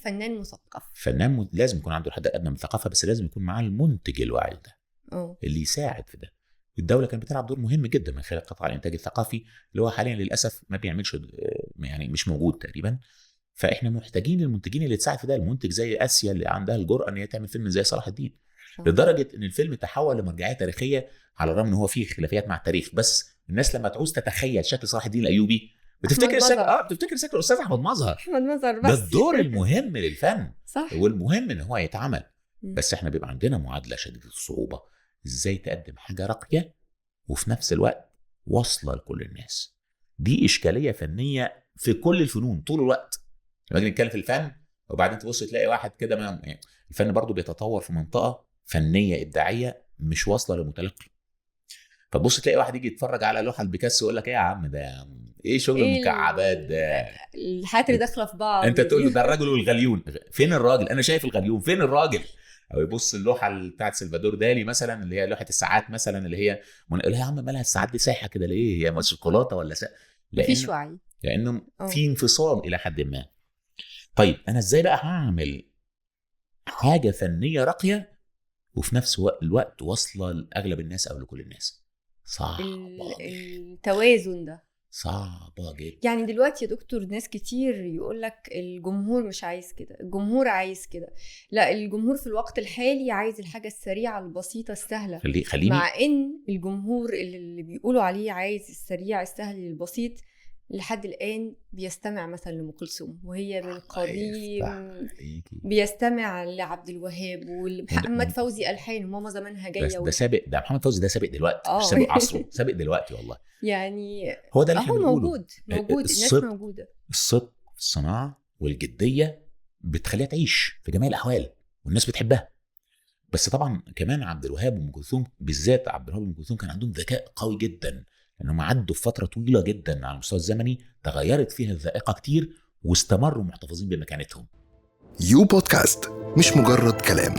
فنان مثقف. لازم يكون عنده حد ادنى من ثقافه، بس لازم يكون معاه المنتج الواعي ده اللي يساعد في ده. الدوله كانت بتلعب دور مهم جدا من خلال قطاع الانتاج الثقافي اللي هو حاليا للاسف ما بيعملش، يعني مش موجود تقريبا. فاحنا محتاجين المنتجين اللي تساعد في ده. المنتج زي اسيا اللي عندها الجرأه ان هي تعمل فيلم زي صلاح الدين، لدرجه ان الفيلم تحول لمرجعيه تاريخيه، على الرغم ان هو فيه خلافيات مع التاريخ. بس الناس لما تعوز تتخيل شكل صلاح الدين الايوبي بتفتكر شكل الاستاذ احمد مظهر. بس ده الدور المهم للفن، صح. والمهم ان هو يتعمل. بس احنا بيبقى عندنا معادله شديده الصعوبه، ازاي تقدم حاجه راقيه وفي نفس الوقت واصله لكل الناس. دي اشكاليه فنيه في كل الفنون طول الوقت. لما نيجي نتكلم في الفن وبعدين تبص تلاقي واحد كده، يعني الفن برضو بيتطور في منطقه فنيه ابداعيه مش واصله للمتلقي. فتبص تلاقي واحد يجي يتفرج على لوحه البيكاسو يقول لك ايه يا عم ده، ايه شغل المكعبات ده، الحاجات اللي داخله في بعض. انت تقول له ده الراجل والغليون، فين الراجل؟ انا شايف الغليون، فين الراجل؟ او يبص اللوحه بتاعت سلفادور دالي مثلا اللي هي لوحه الساعات مثلا، اللي هي يا عم مالها الساعات دي سايحه كده ليه؟ هي شوكولاته ولا مفيش وعي، لانه في انفصال الى حد ما. طيب انا ازاي بقى هعمل حاجه فنيه راقيه وفي نفس الوقت واصله لاغلب الناس او لكل الناس؟ صعبه. التوازن ده صعبه جدا. يعني دلوقتي يا دكتور ناس كتير يقولك الجمهور مش عايز كده، الجمهور عايز كده. لا، الجمهور في الوقت الحالي عايز الحاجة السريعة البسيطة السهلة. خليني مع ان الجمهور اللي بيقولوا عليه عايز السريع السهل البسيط لحد الآن بيستمع مثلا لأم كلثوم وهي من قديم، بيستمع لعبد الوهاب ومحمد فوزي ألحان وماما زمانها جاية. ده سابق، ده محمد فوزي ده سابق دلوقتي، مش سابق عصره، سابق دلوقتي والله. يعني هو ده اللي احنا بنقوله. موجود الناس موجودة. الصدق في الصناعة والجدية بتخليها تعيش في جميع الأحوال والناس بتحبها. بس طبعا كمان عبد الوهاب وأم كلثوم، بالذات عبد الوهاب وأم كلثوم، كان عندهم ذكاء قوي جدا، لأنهم عدوا في فترة طويلة جدا على المستوى الزمني تغيرت فيها الذائقة كتير واستمروا محتفظين بمكانتهم. يو بودكاست مش مجرد كلام،